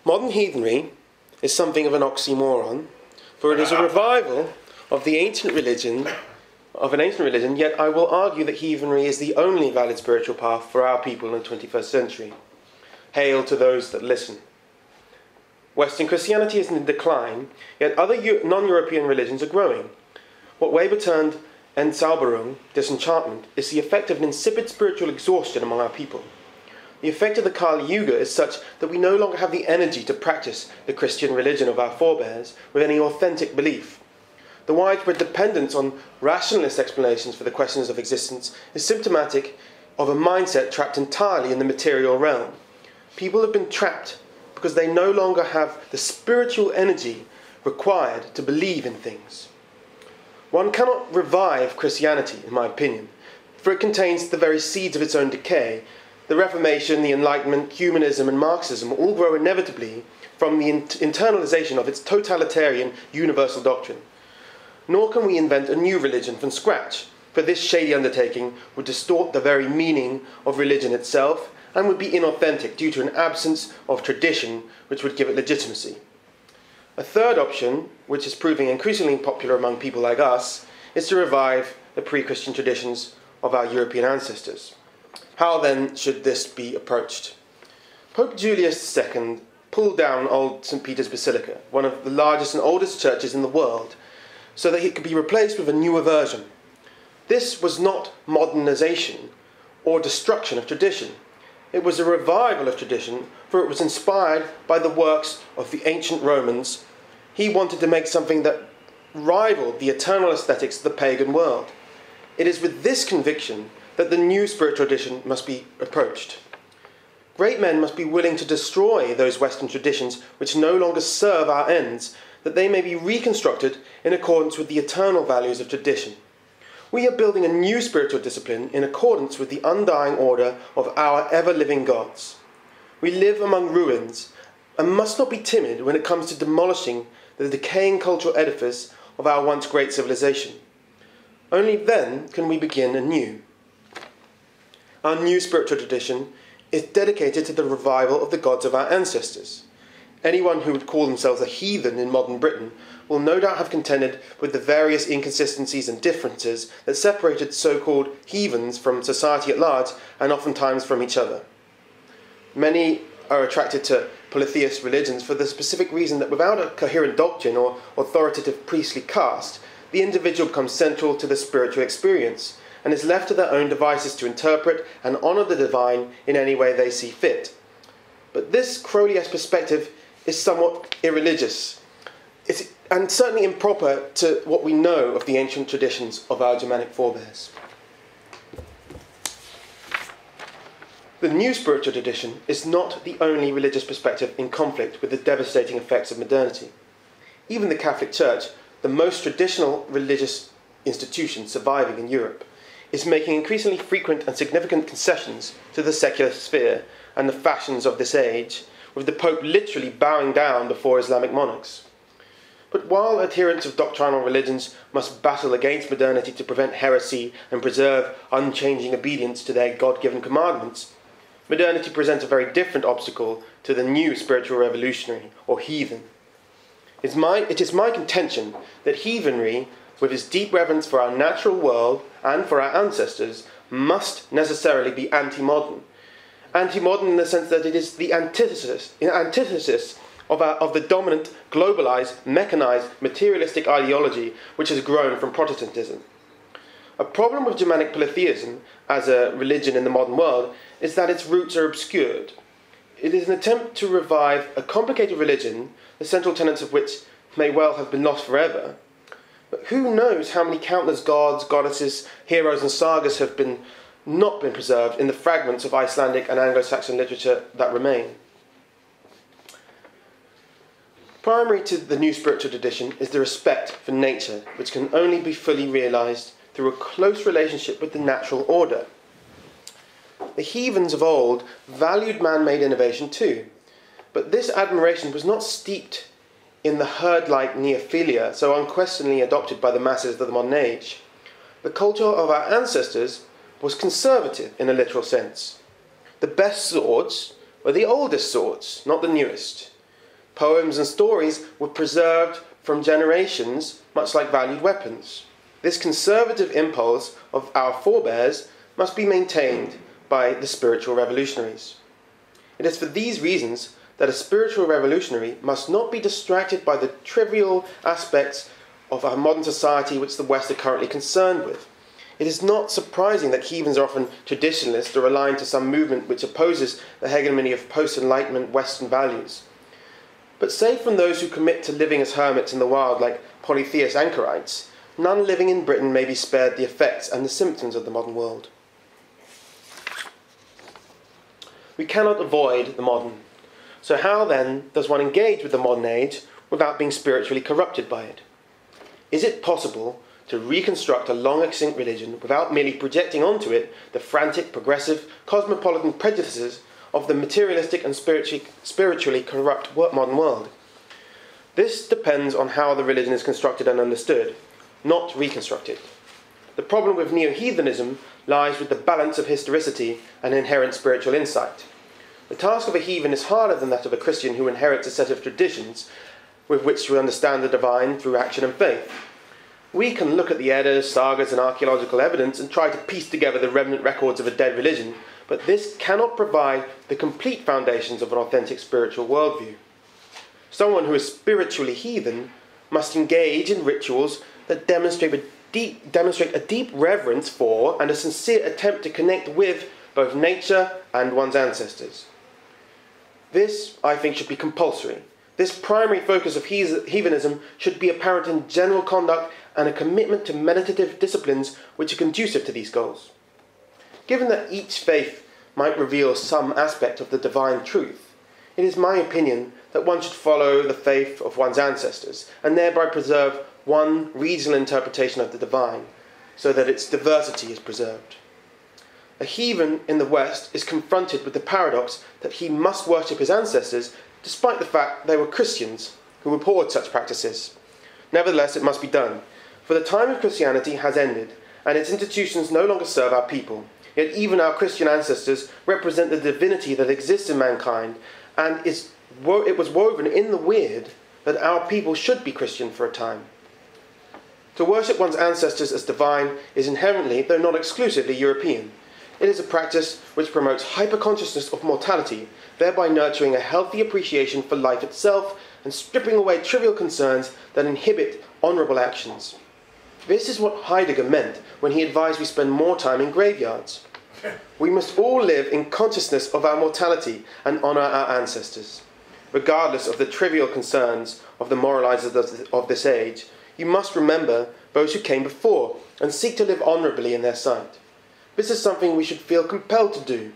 Modern heathenry is something of an oxymoron, for it is a revival of an ancient religion, yet I will argue that heathenry is the only valid spiritual path for our people in the 21st century. Hail to those that listen. Western Christianity is in decline, yet other non-European religions are growing. What Weber termed Entzauberung, disenchantment, is the effect of an insipid spiritual exhaustion among our people. The effect of the Kali Yuga is such that we no longer have the energy to practice the Christian religion of our forebears with any authentic belief. The widespread dependence on rationalist explanations for the questions of existence is symptomatic of a mindset trapped entirely in the material realm. People have been trapped because they no longer have the spiritual energy required to believe in things. One cannot revive Christianity, in my opinion, for it contains the very seeds of its own decay. The Reformation, the Enlightenment, humanism and Marxism all grow inevitably from the internalization of its totalitarian universal doctrine. Nor can we invent a new religion from scratch, for this shady undertaking would distort the very meaning of religion itself and would be inauthentic due to an absence of tradition which would give it legitimacy. A third option, which is proving increasingly popular among people like us, is to revive the pre-Christian traditions of our European ancestors. How then should this be approached? Pope Julius II pulled down old St. Peter's Basilica, one of the largest and oldest churches in the world, so that it could be replaced with a newer version. This was not modernization or destruction of tradition. It was a revival of tradition, for it was inspired by the works of the ancient Romans. He wanted to make something that rivaled the eternal aesthetics of the pagan world. It is with this conviction that the new spiritual tradition must be approached. Great men must be willing to destroy those Western traditions which no longer serve our ends, that they may be reconstructed in accordance with the eternal values of tradition. We are building a new spiritual discipline in accordance with the undying order of our ever-living gods. We live among ruins and must not be timid when it comes to demolishing the decaying cultural edifice of our once great civilization. Only then can we begin anew. Our new spiritual tradition is dedicated to the revival of the gods of our ancestors. Anyone who would call themselves a heathen in modern Britain will no doubt have contended with the various inconsistencies and differences that separated so-called heathens from society at large and oftentimes from each other. Many are attracted to polytheist religions for the specific reason that without a coherent doctrine or authoritative priestly caste, the individual becomes central to the spiritual experience and is left to their own devices to interpret and honour the divine in any way they see fit. But this Crowley-esque perspective is somewhat irreligious, and certainly improper to what we know of the ancient traditions of our Germanic forebears. The new spiritual tradition is not the only religious perspective in conflict with the devastating effects of modernity. Even the Catholic Church, the most traditional religious institution surviving in Europe, is making increasingly frequent and significant concessions to the secular sphere and the fashions of this age, with the Pope literally bowing down before Islamic monarchs. But while adherents of doctrinal religions must battle against modernity to prevent heresy and preserve unchanging obedience to their God-given commandments, modernity presents a very different obstacle to the new spiritual revolutionary, or heathen. It is my contention that heathenry, with its deep reverence for our natural world and for our ancestors, must necessarily be anti-modern. Anti-modern in the sense that it is the antithesis of the dominant, globalized, mechanized, materialistic ideology which has grown from Protestantism. A problem with Germanic polytheism as a religion in the modern world is that its roots are obscured. It is an attempt to revive a complicated religion, the central tenets of which may well have been lost forever. But who knows how many countless gods, goddesses, heroes and sagas have not been preserved in the fragments of Icelandic and Anglo-Saxon literature that remain. Primary to the new spiritual tradition is the respect for nature, which can only be fully realised through a close relationship with the natural order. The heathens of old valued man-made innovation too, but this admiration was not steeped in the herd-like neophilia so unquestionably adopted by the masses of the modern age. The culture of our ancestors was conservative in a literal sense. The best swords were the oldest swords, not the newest. Poems and stories were preserved from generations, much like valued weapons. This conservative impulse of our forebears must be maintained by the spiritual revolutionaries. It is for these reasons that a spiritual revolutionary must not be distracted by the trivial aspects of our modern society which the West are currently concerned with. It is not surprising that heathens are often traditionalist or aligned to some movement which opposes the hegemony of post-Enlightenment Western values. But save from those who commit to living as hermits in the wild like polytheist anchorites, none living in Britain may be spared the effects and the symptoms of the modern world. We cannot avoid the modern. So how then does one engage with the modern age without being spiritually corrupted by it? Is it possible to reconstruct a long extinct religion without merely projecting onto it the frantic, progressive, cosmopolitan prejudices of the materialistic and spiritually corrupt modern world? This depends on how the religion is constructed and understood, not reconstructed. The problem with neo-heathenism lies with the balance of historicity and inherent spiritual insight. The task of a heathen is harder than that of a Christian who inherits a set of traditions with which to understand the divine through action and faith. We can look at the Eddas, sagas and archaeological evidence and try to piece together the remnant records of a dead religion, but this cannot provide the complete foundations of an authentic spiritual worldview. Someone who is spiritually heathen must engage in rituals that demonstrate a deep reverence for and a sincere attempt to connect with both nature and one's ancestors. This, I think, should be compulsory. This primary focus of heathenism should be apparent in general conduct and a commitment to meditative disciplines which are conducive to these goals. Given that each faith might reveal some aspect of the divine truth, it is my opinion that one should follow the faith of one's ancestors and thereby preserve one regional interpretation of the divine, so that its diversity is preserved. A heathen in the West is confronted with the paradox that he must worship his ancestors despite the fact they were Christians who abhorred such practices. Nevertheless, it must be done, for the time of Christianity has ended, and its institutions no longer serve our people. Yet even our Christian ancestors represent the divinity that exists in mankind, and it was woven in the weird that our people should be Christian for a time. To worship one's ancestors as divine is inherently, though not exclusively, European. It is a practice which promotes hyper-consciousness of mortality, thereby nurturing a healthy appreciation for life itself and stripping away trivial concerns that inhibit honourable actions. This is what Heidegger meant when he advised we spend more time in graveyards. We must all live in consciousness of our mortality and honour our ancestors. Regardless of the trivial concerns of the moralisers of this age, you must remember those who came before and seek to live honourably in their sight. This is something we should feel compelled to do.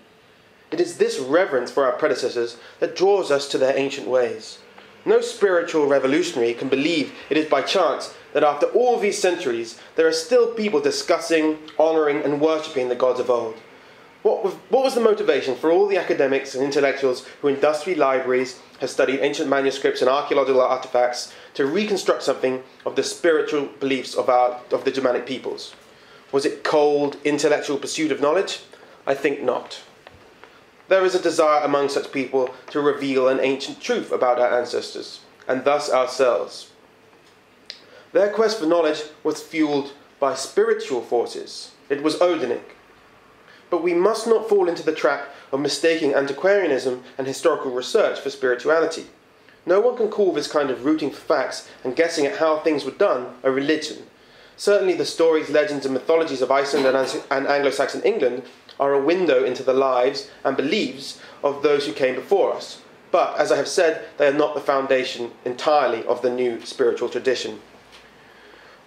It is this reverence for our predecessors that draws us to their ancient ways. No spiritual revolutionary can believe it is by chance that after all these centuries there are still people discussing, honouring and worshipping the gods of old. What was the motivation for all the academics and intellectuals who in dusty libraries have studied ancient manuscripts and archaeological artefacts to reconstruct something of the spiritual beliefs of the Germanic peoples? Was it cold, intellectual pursuit of knowledge? I think not. There is a desire among such people to reveal an ancient truth about our ancestors, and thus ourselves. Their quest for knowledge was fueled by spiritual forces. It was Odinic. But we must not fall into the trap of mistaking antiquarianism and historical research for spirituality. No one can call this kind of rooting for facts and guessing at how things were done a religion. Certainly the stories, legends and mythologies of Iceland and Anglo-Saxon England are a window into the lives and beliefs of those who came before us. But, as I have said, they are not the foundation entirely of the new spiritual tradition.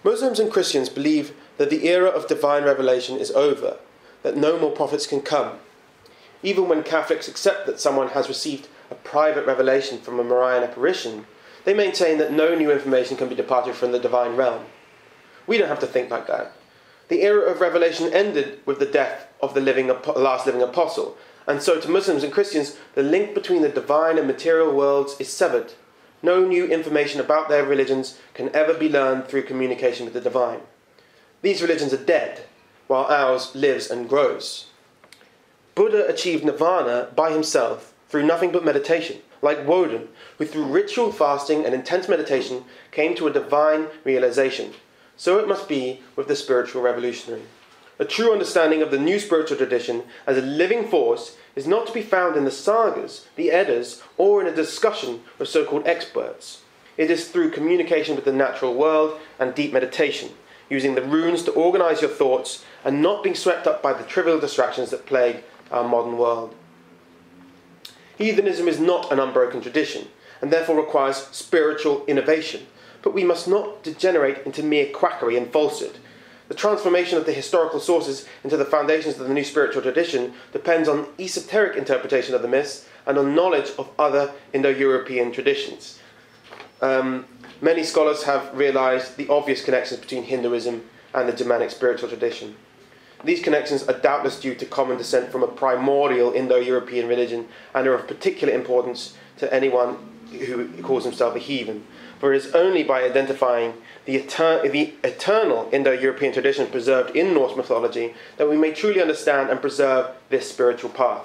Muslims and Christians believe that the era of divine revelation is over, that no more prophets can come. Even when Catholics accept that someone has received a private revelation from a Marian apparition, they maintain that no new information can be departed from the divine realm. We don't have to think like that. The era of revelation ended with the death of the last living apostle, and so to Muslims and Christians, the link between the divine and material worlds is severed. No new information about their religions can ever be learned through communication with the divine. These religions are dead, while ours lives and grows. Buddha achieved nirvana by himself through nothing but meditation, like Woden, who through ritual fasting and intense meditation came to a divine realization. So it must be with the spiritual revolutionary. A true understanding of the new spiritual tradition as a living force is not to be found in the sagas, the Eddas, or in a discussion with so-called experts. It is through communication with the natural world and deep meditation, using the runes to organize your thoughts and not being swept up by the trivial distractions that plague our modern world. Heathenism is not an unbroken tradition, and therefore requires spiritual innovation, but we must not degenerate into mere quackery and falsehood. The transformation of the historical sources into the foundations of the new spiritual tradition depends on esoteric interpretation of the myths and on knowledge of other Indo-European traditions. Many scholars have realized the obvious connections between Hinduism and the Germanic spiritual tradition. These connections are doubtless due to common descent from a primordial Indo-European religion and are of particular importance to anyone who calls himself a heathen, for it is only by identifying the eternal Indo-European tradition preserved in Norse mythology that we may truly understand and preserve this spiritual path.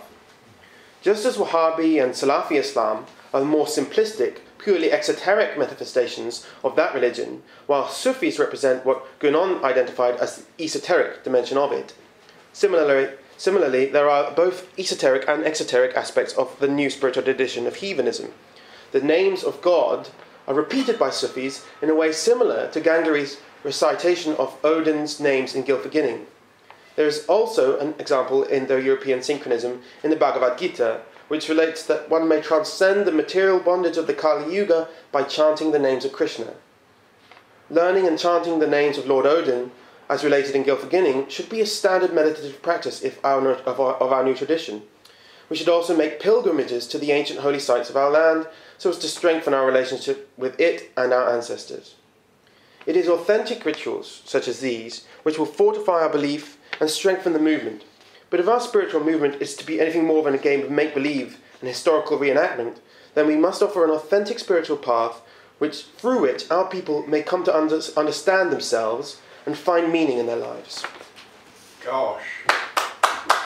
Just as Wahhabi and Salafi Islam are the more simplistic, purely exoteric manifestations of that religion, while Sufis represent what Gunon identified as the esoteric dimension of it. Similarly, there are both esoteric and exoteric aspects of the new spiritual tradition of heathenism. The names of God are repeated by Sufis in a way similar to Gangari's recitation of Odin's names in Gylfaginning. There is also an example in the European synchronism in the Bhagavad Gita, which relates that one may transcend the material bondage of the Kali Yuga by chanting the names of Krishna. Learning and chanting the names of Lord Odin, as related in Gylfaginning, should be a standard meditative practice of our new tradition. We should also make pilgrimages to the ancient holy sites of our land, so as to strengthen our relationship with it and our ancestors. It is authentic rituals, such as these, which will fortify our belief and strengthen the movement. But if our spiritual movement is to be anything more than a game of make-believe and historical reenactment, then we must offer an authentic spiritual path through which our people may come to understand themselves and find meaning in their lives. Gosh.